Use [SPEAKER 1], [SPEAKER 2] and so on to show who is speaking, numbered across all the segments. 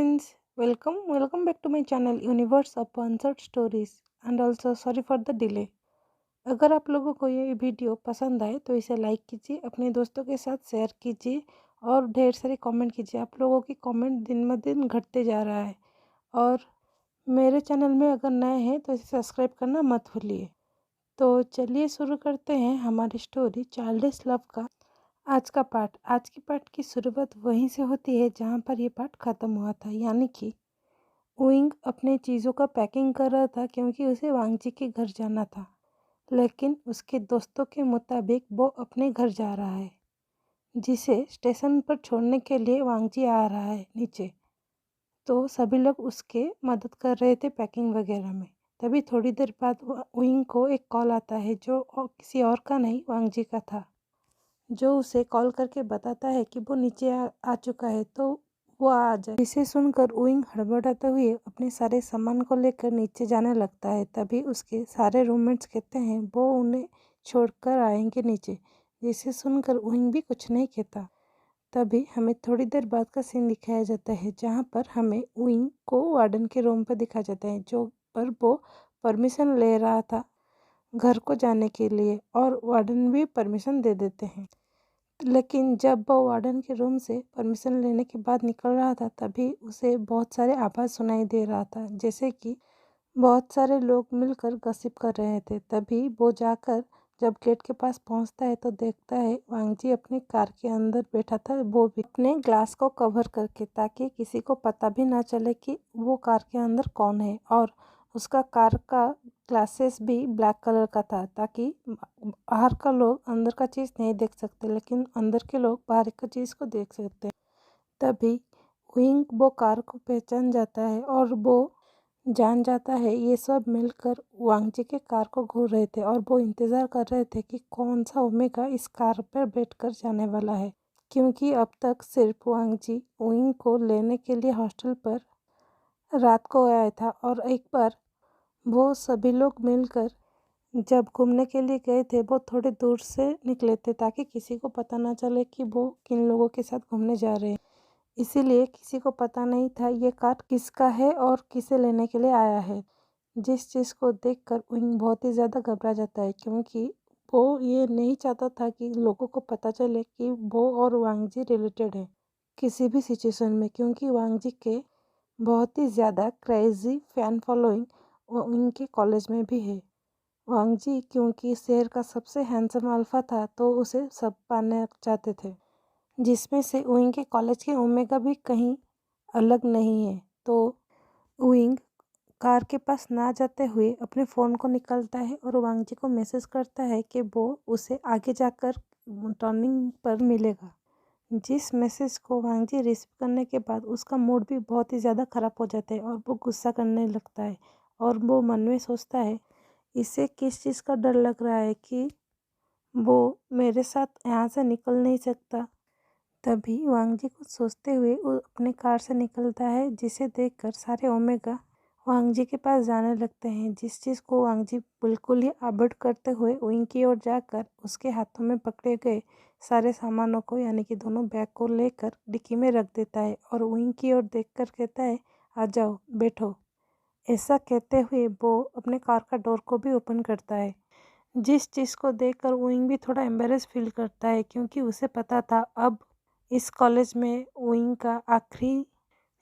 [SPEAKER 1] friends, welcome back to my channel Universe of Unsolved Stories and also sorry for the delay। अगर आप लोगों को ये video पसंद आए तो इसे लाइक कीजिए, अपने दोस्तों के साथ शेयर कीजिए और ढेर सारे कमेंट कीजिए। आप लोगों की कमेंट दिन ब दिन घटते जा रहा है और मेरे चैनल में अगर नए हैं तो इसे सब्सक्राइब करना मत भूलिए। तो चलिए शुरू करते हैं हमारी स्टोरी चाइल्डिश लव का आज की पार्ट की शुरुआत वहीं से होती है जहाँ पर ये पार्ट ख़त्म हुआ था, यानी कि उइंग अपने चीज़ों का पैकिंग कर रहा था क्योंकि उसे वांगजी के घर जाना था। लेकिन उसके दोस्तों के मुताबिक वो अपने घर जा रहा है, जिसे स्टेशन पर छोड़ने के लिए वांगजी आ रहा है नीचे। तो सभी लोग उसके मदद कर रहे थे पैकिंग वगैरह में। तभी थोड़ी देर बाद उइंग को एक कॉल आता है जो किसी और का नहीं वांगजी का था, जो उसे कॉल करके बताता है कि वो नीचे आ चुका है तो वो आ जाए। इसे सुनकर उइंग हड़बड़ाते हुए अपने सारे सामान को लेकर नीचे जाने लगता है। तभी उसके सारे रूममेट्स कहते हैं वो उन्हें छोड़कर आएंगे नीचे, जिसे सुनकर उइंग भी कुछ नहीं कहता। तभी हमें थोड़ी देर बाद का सीन दिखाया जाता है जहाँ पर हमें उइंग को वार्डन के रूम पर दिखाया जाता है, जो पर वो परमिशन ले रहा था घर को जाने के लिए और वार्डन भी परमिशन दे देते हैं। लेकिन जब वो वार्डन के रूम से परमिशन लेने के बाद निकल रहा था तभी उसे बहुत सारे आवाज़ सुनाई दे रहा था, जैसे कि बहुत सारे लोग मिलकर गसिप कर रहे थे। तभी वो जाकर जब गेट के पास पहुंचता है तो देखता है वांगजी अपनी कार के अंदर बैठा था, वो भी अपने ग्लास को कवर करके, ताकि किसी को पता भी ना चले कि वो कार के अंदर कौन है। और उसका कार का ग्लासेस भी ब्लैक कलर का था, ताकि बाहर का लोग अंदर का चीज़ नहीं देख सकते लेकिन अंदर के लोग बाहर का चीज़ को देख सकते हैं। तभी विंग वो कार को पहचान जाता है और वो जान जाता है ये सब मिलकर वांगजी के कार को घूर रहे थे और वो इंतज़ार कर रहे थे कि कौन सा ओमेगा इस कार पर बैठकर जाने वाला है, क्योंकि अब तक सिर्फ वांगजी विंग को लेने के लिए हॉस्टल पर रात को आया था। और एक बार वो सभी लोग मिलकर जब घूमने के लिए गए थे वो थोड़े दूर से निकले थे, ताकि किसी को पता ना चले कि वो किन लोगों के साथ घूमने जा रहे हैं। इसीलिए किसी को पता नहीं था ये कार किसका है और किसे लेने के लिए आया है। जिस चीज़ को देखकर विंग बहुत ही ज़्यादा घबरा जाता है, क्योंकि वो ये नहीं चाहता था कि लोगों को पता चले कि वो और वांगजी रिलेटेड है किसी भी सिचुएशन में, क्योंकि वांगजी के बहुत ही ज़्यादा क्रेजी फैन फॉलोइंग उनके कॉलेज में भी है। वांगजी क्योंकि शहर का सबसे हैंडसम अल्फा था तो उसे सब पाने चाहते थे, जिसमें से विंग के कॉलेज के ओमेगा भी कहीं अलग नहीं है। तो विंग कार के पास ना जाते हुए अपने फ़ोन को निकालता है और वांगजी को मैसेज करता है कि वो उसे आगे जाकर टर्निंग पर मिलेगा। जिस मैसेज को वांगजी रिसीव करने के बाद उसका मूड भी बहुत ही ज़्यादा ख़राब हो जाता है और वो गुस्सा करने लगता है और वो मन में सोचता है इसे किस चीज़ का डर लग रहा है कि वो मेरे साथ यहाँ से निकल नहीं सकता। तभी वांगजी कुछ सोचते हुए वो अपने कार से निकलता है, जिसे देखकर सारे ओमेगा वांगजी के पास जाने लगते हैं। जिस चीज़ को वांगजी बिल्कुल ही अवॉइड करते हुए विंग की ओर जाकर उसके हाथों में पकड़े गए सारे सामानों को, यानी कि दोनों बैग को लेकर डिक्की में रख देता है और विंग की ओर देखकर कहता है आ जाओ बैठो। ऐसा कहते हुए वो अपने कार का डोर को भी ओपन करता है, जिस चीज़ को देखकर विंग भी थोड़ा एम्बेरस फील करता है, क्योंकि उसे पता था अब इस कॉलेज में विंग का आखिरी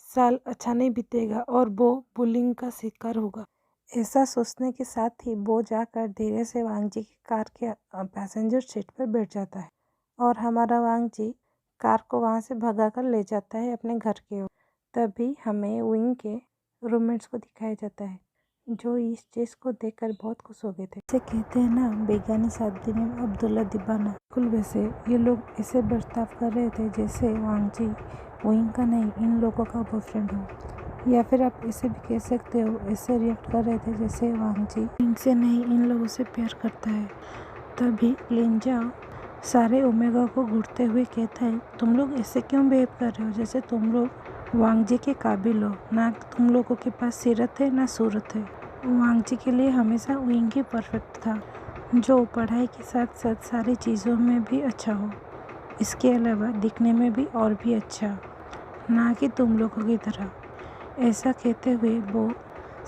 [SPEAKER 1] साल अच्छा नहीं बीतेगा और वो बुलिंग का शिकार होगा। ऐसा सोचने के साथ ही वो जाकर धीरे से वांगजी की कार के पैसेंजर सीट पर बैठ जाता है और हमारा वांगजी कार को वहाँ से भगाकर ले जाता है अपने घर की ओर। तभी हमें विंग के रूममेट्स को दिखाया जाता है, जो इस चीज़ को देखकर बहुत खुश हो गए थे। जैसे कहते हैं ना, बेगानी शादी में अब्दुल्ला दीवाना, बिल्कुल वैसे ये लोग ऐसे बर्ताव कर रहे थे जैसे वांगजी विंग का नहीं इन लोगों का बॉयफ्रेंड हो, या फिर आप ऐसे भी कह सकते हो ऐसे रिएक्ट कर रहे थे जैसे वांगजी विंग से नहीं इन लोगों से प्यार करता है। तभी लिंजाओ सारे ओमेगा को घूरते हुए कहता है तुम लोग ऐसे क्यों बिहेव कर रहे हो जैसे तुम लोग वांगजी के काबिल हो, ना तुम लोगों के पास सीरत है ना सूरत है। वांगजी के लिए हमेशा विंग ही परफेक्ट था, जो पढ़ाई के साथ साथ सारी चीज़ों में भी अच्छा हो, इसके अलावा दिखने में भी और भी अच्छा, ना कि तुम लोगों की तरह। ऐसा कहते हुए वो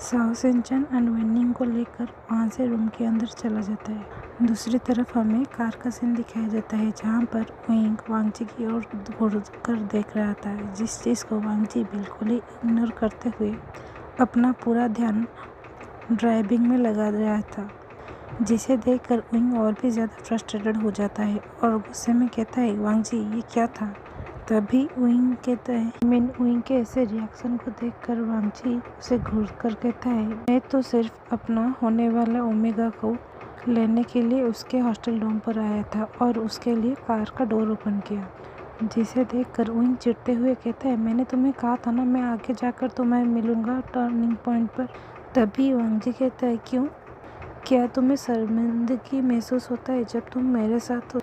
[SPEAKER 1] साओ सिंचन एंड वेनिंग को लेकर वहाँ से रूम के अंदर चला जाता है। दूसरी तरफ हमें कार का सीन दिखाया जाता है जहाँ पर विंग वांगजी की ओर घूर कर देख रहा था, जिस चीज़ को वांगजी बिल्कुल ही इग्नोर करते हुए अपना पूरा ध्यान ड्राइविंग में लगा रहा था, जिसे देखकर विंग और भी ज़्यादा फ्रस्ट्रेटेड हो जाता है और गुस्से में कहता है, वांगजी ये क्या था। तभी विंग कहता है, विंग के ऐसे रिएक्शन को देखकर वांगजी उसे घूर कर कहता है, मैं तो सिर्फ अपना होने वाला ओमेगा को लेने के लिए उसके हॉस्टल रूम पर आया था और उसके लिए कार का डोर ओपन किया। जिसे देखकर विंग चिढ़ते हुए कहता है, मैंने तुम्हें कहा था ना, मैं आगे जाकर तुम्हें मिलूंगा टर्निंग पॉइंट पर। तभी वांगजी कहता है, क्यों, क्या तुम्हें शर्मिंदगी महसूस होता है जब तुम मेरे साथ हो।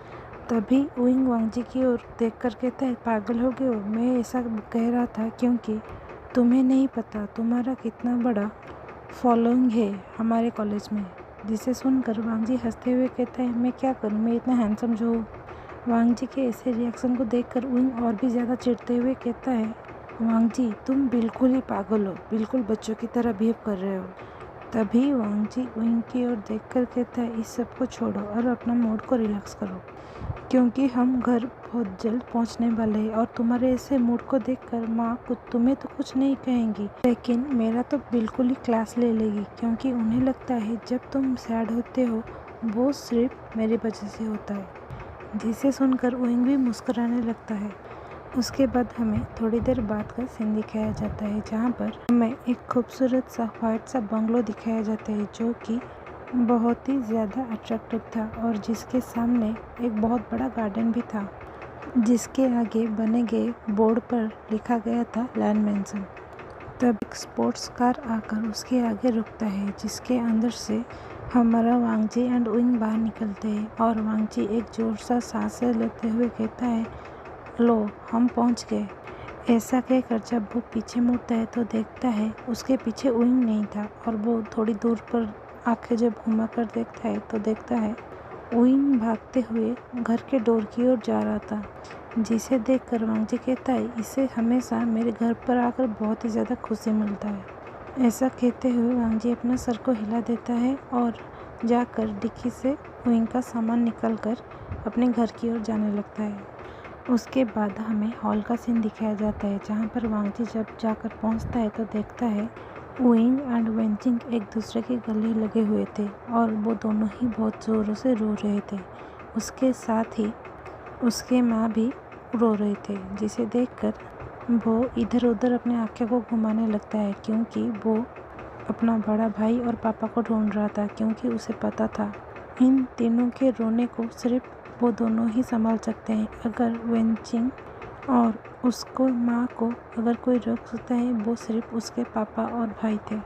[SPEAKER 1] तभी विंग वांगजी की ओर देखकर कहता है, पागल हो गए हो, मैं ऐसा कह रहा था क्योंकि तुम्हें नहीं पता तुम्हारा कितना बड़ा फॉलोइंग है हमारे कॉलेज में। जिसे सुनकर वांगजी हंसते हुए कहता है, मैं क्या करूं, मैं इतना हैंडसम जो हूँ। वांगजी के ऐसे रिएक्शन को देखकर विंग और भी ज़्यादा चिढ़ते हुए कहता है, वांगजी तुम बिल्कुल ही पागल हो, बिल्कुल बच्चों की तरह बिहेव कर रहे हो। तभी वांगजी विंग की ओर देखकर कहता है, इस सब को छोड़ो और अपना मूड को रिलैक्स करो, क्योंकि हम घर बहुत जल्द पहुंचने वाले हैं और तुम्हारे ऐसे मूड को देखकर माँ तुम्हें तो कुछ नहीं कहेंगी, लेकिन मेरा तो बिल्कुल ही क्लास ले लेगी, क्योंकि उन्हें लगता है जब तुम सैड होते हो वो सिर्फ मेरी वजह से होता है। जिसे सुनकर विंग भी मुस्कुराने लगता है। उसके बाद हमें थोड़ी देर बाद का सीन दिखाया जाता है जहाँ पर हमें एक खूबसूरत सा व्हाइट सा बंगलो दिखाया जाता है जो कि बहुत ही ज़्यादा अट्रैक्टिव था और जिसके सामने एक बहुत बड़ा गार्डन भी था, जिसके आगे बने गए बोर्ड पर लिखा गया था लैंड मेंशन। तब एक स्पोर्ट्स कार आकर उसके आगे रुकता है, जिसके अंदर से हमारा वांगजी एंड विंग बाहर निकलते हैं और वांगजी एक जोर सा सांस लेते हुए कहता है, लो हम पहुंच गए। ऐसा कहकर जब वो पीछे मुड़ता है तो देखता है उसके पीछे विंग नहीं था और वो थोड़ी दूर पर आंखें जब घुमा कर देखता है तो देखता है विंग भागते हुए घर के डोर की ओर जा रहा था। जिसे देखकर वांगजी कहता है, इसे हमेशा मेरे घर पर आकर बहुत ही ज़्यादा खुशी मिलता है। ऐसा कहते हुए वांगजी अपना सर को हिला देता है और जाकर डिक्की से विंग का सामान निकालकर अपने घर की ओर जाने लगता है। उसके बाद हमें हॉल का सीन दिखाया जाता है जहाँ पर वांगजी जब जाकर पहुँचता है तो देखता है विंग एंड वेंचिंग एक दूसरे के गले लगे हुए थे और वो दोनों ही बहुत ज़ोरों से रो रहे थे। उसके साथ ही उसके माँ भी रो रहे थे, जिसे देखकर वो इधर उधर अपने आंखें को घुमाने लगता है, क्योंकि वो अपना बड़ा भाई और पापा को ढूंढ रहा था, क्योंकि उसे पता था इन तीनों के रोने को सिर्फ वो दोनों ही संभाल सकते हैं। अगर वेंचिंग और उसको माँ को अगर कोई रोक सकता है वो सिर्फ उसके पापा और भाई थे।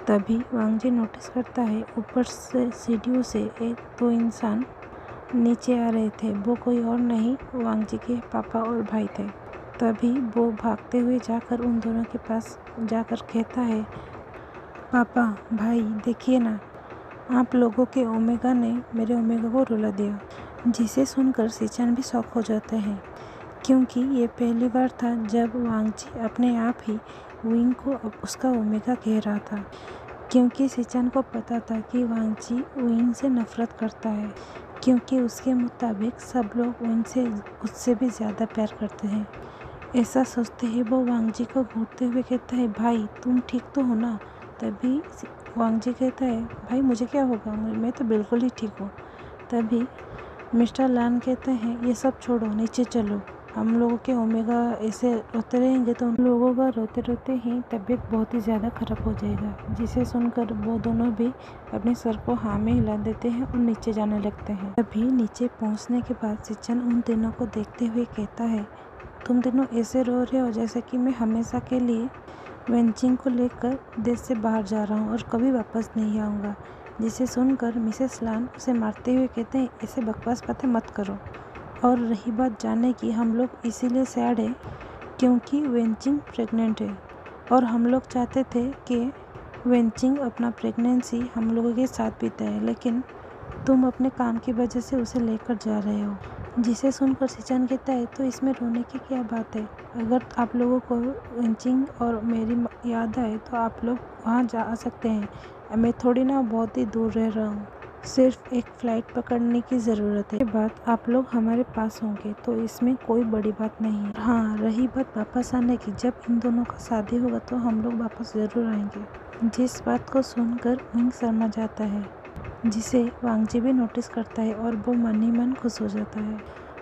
[SPEAKER 1] तभी वांगजी नोटिस करता है ऊपर से सीढ़ियों से एक दो इंसान नीचे आ रहे थे। वो कोई और नहीं वांगजी के पापा और भाई थे। तभी वो भागते हुए जाकर उन दोनों के पास जाकर कहता है, पापा भाई देखिए ना, आप लोगों के ओमेगा ने मेरे ओमेगा को रुला दिया। जिसे सुनकर सिचन भी शॉक हो जाते हैं, क्योंकि ये पहली बार था जब वांगजी अपने आप ही विंग को उसका ओमेगा कह रहा था, क्योंकि सिचन को पता था कि वांगजी विंग से नफरत करता है, क्योंकि उसके मुताबिक सब लोग विंग से उससे भी ज़्यादा प्यार करते हैं। ऐसा सोचते ही वो वांगजी को घूरते हुए कहता है, भाई तुम ठीक तो हो ना। तभी वांगजी कहता है, भाई मुझे क्या होगा, मैं तो बिल्कुल ही ठीक हूँ। तभी मिस्टर लान कहते हैं, ये सब छोड़ो, नीचे चलो, हम लोगों के ओमेगा ऐसे रोते रहेंगे तो उन लोगों का रोते रोते ही तबीयत बहुत ही ज़्यादा ख़राब हो जाएगा। जिसे सुनकर वो दोनों भी अपने सर को हाँ में हिला देते हैं और नीचे जाने लगते हैं। तभी नीचे पहुंचने के बाद सिचन उन तीनों को देखते हुए कहता है, तुम तीनों ऐसे रो रहे हो जैसे कि मैं हमेशा के लिए वेंचिंग को लेकर देश से बाहर जा रहा हूँ और कभी वापस नहीं आऊँगा। जिसे सुनकर मिसेस लान उसे मारते हुए कहते हैं, ऐसे बकवास बातें मत करो। और रही बात जाने की, हम लोग इसीलिए सैड है क्योंकि वेंचिंग प्रेग्नेंट है और हम लोग चाहते थे कि वेंचिंग अपना प्रेगनेंसी हम लोगों के साथ बिताए, लेकिन तुम अपने काम की वजह से उसे लेकर जा रहे हो। जिसे सुनकर सिचान कहता है तो इसमें रोने की क्या बात है। अगर आप लोगों को वेंचिंग और मेरी याद आए तो आप लोग वहाँ जा सकते हैं। मैं थोड़ी ना बहुत ही दूर रह रहा हूँ, सिर्फ एक फ़्लाइट पकड़ने की ज़रूरत है। के बाद आप लोग हमारे पास होंगे तो इसमें कोई बड़ी बात नहीं है। हाँ, रही बात वापस आने की, जब इन दोनों का शादी होगा तो हम लोग वापस ज़रूर आएंगे। जिस बात को सुनकर विंग शर्मा जाता है, जिसे वांगजी भी नोटिस करता है और वो मन ही मन खुश हो जाता है।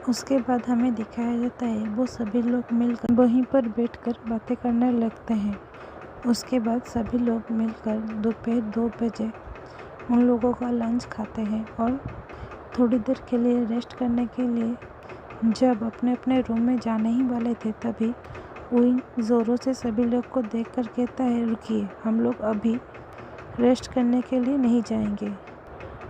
[SPEAKER 1] उसके बाद हमें दिखाया जाता है वो सभी लोग मिलकर वहीं पर बैठकर बातें करने लगते हैं। उसके बाद सभी लोग मिलकर दोपहर 2 बजे उन लोगों का लंच खाते हैं और थोड़ी देर के लिए रेस्ट करने के लिए जब अपने अपने रूम में जाने ही वाले थे, तभी विंग ज़ोरों से सभी लोग को देखकर कहता है, रुकिए, हम लोग अभी रेस्ट करने के लिए नहीं जाएंगे।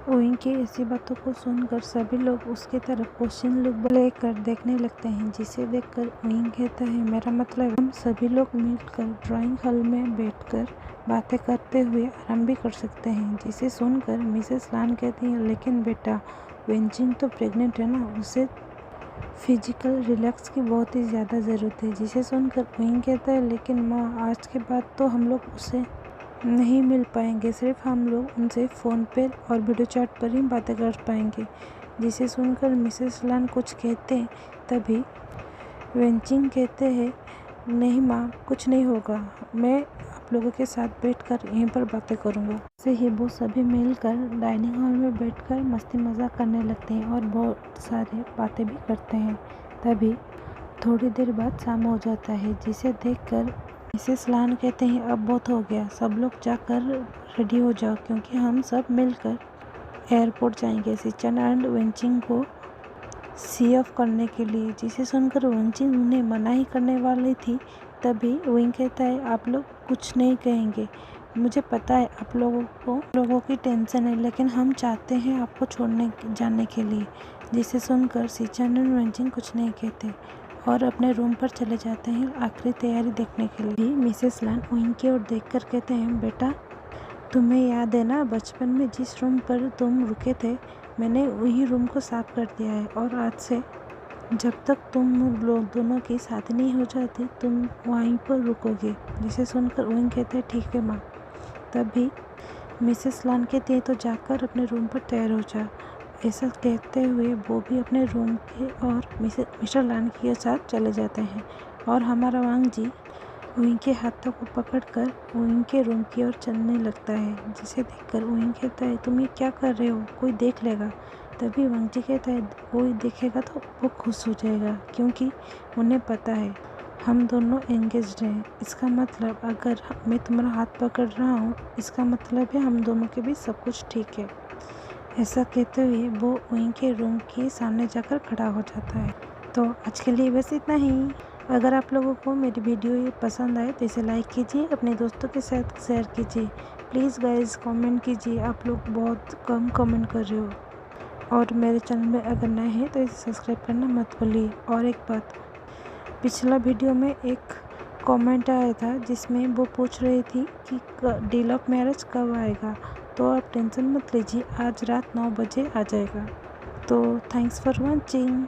[SPEAKER 1] विंग की ऐसी बातों को सुनकर सभी लोग उसके तरफ क्वेश्चन लुक लेकर देखने लगते हैं, जिसे देखकर विंग कहता है, मेरा मतलब हम सभी लोग मिलकर ड्राइंग हॉल में बैठकर बातें करते हुए आराम भी कर सकते हैं। जिसे सुनकर मिसेस लान कहती है, लेकिन बेटा, वेंचिंग तो प्रेग्नेंट है ना, उसे फिजिकल रिलैक्स की बहुत ही ज़्यादा ज़रूरत है। जिसे सुनकर विंग कहता है, लेकिन माँ, आज के बाद तो हम लोग उसे नहीं मिल पाएंगे, सिर्फ हम लोग उनसे फ़ोन पर और वीडियो चैट पर ही बातें कर पाएंगे। जिसे सुनकर मिसेस लान कुछ कहते हैं, तभी वेंचिंग कहते हैं, नहीं माँ, कुछ नहीं होगा, मैं आप लोगों के साथ बैठकर यहीं पर बातें करूँगा। से ही वो सभी मिलकर डाइनिंग हॉल में बैठकर मस्ती मजाक करने लगते हैं और बहुत सारे बातें भी करते हैं। तभी थोड़ी देर बाद शाम हो जाता है, जिसे देखकर मिसेस लान कहते हैं, अब बहुत हो गया, सब लोग जाकर रेडी हो जाओ, क्योंकि हम सब मिलकर एयरपोर्ट जाएंगे सिचान एंड वेंचिंग को सी ऑफ करने के लिए। जिसे सुनकर वेंचिंग उन्हें मना ही करने वाली थी, तभी विंग कहता है, आप लोग कुछ नहीं कहेंगे, मुझे पता है आप लोगों की टेंशन है, लेकिन हम चाहते हैं आपको छोड़ने जाने के लिए। जिसे सुनकर सिचान एंड वेंचिंग कुछ नहीं कहते और अपने रूम पर चले जाते हैं आखिरी तैयारी देखने के लिए। मिसेस लान विंग की ओर देखकर कहते हैं, बेटा, तुम्हें याद है ना, बचपन में जिस रूम पर तुम रुके थे, मैंने वही रूम को साफ कर दिया है और आज से जब तक तुम लोग दोनों की शादी नहीं हो जाती, तुम वहीं पर रुकोगे। जिसे सुनकर विंग कहते हैं, ठीक है माँ। तभी मिसेस लान कहती है, तो जाकर अपने रूम पर तैयार हो जा। ऐसा कहते हुए वो भी अपने रूम के और मिस्टर लान के साथ चले जाते हैं और हमारा वांग जी विंग के हाथों को पकड़कर विंग के रूम की ओर चलने लगता है। जिसे देखकर विंग कहता है, तुम ये क्या कर रहे हो, कोई देख लेगा। तभी वांग जी कहता है, कोई देखेगा तो वो खुश हो जाएगा, क्योंकि उन्हें पता है हम दोनों एंगेज्ड हैं। इसका मतलब अगर मैं तुम्हारा हाथ पकड़ रहा हूँ, इसका मतलब है हम दोनों के बीच सब कुछ ठीक है। ऐसा कहते हुए वो विंग के रूम के सामने जाकर खड़ा हो जाता है। तो आज के लिए बस इतना ही। अगर आप लोगों को मेरी वीडियो ये पसंद आए तो इसे लाइक कीजिए, अपने दोस्तों के साथ शेयर कीजिए। प्लीज़ गाइस कमेंट कीजिए, आप लोग बहुत कम कमेंट कर रहे हो। और मेरे चैनल में अगर नए हैं तो इसे सब्सक्राइब करना मत भूलिए। और एक बात, पिछला वीडियो में एक कमेंट आया था जिसमें वो पूछ रही थी कि डील ऑफ मैरिज कब आएगा, तो आप टेंशन मत लीजिए, आज रात 9 बजे आ जाएगा। तो थैंक्स फॉर वॉचिंग।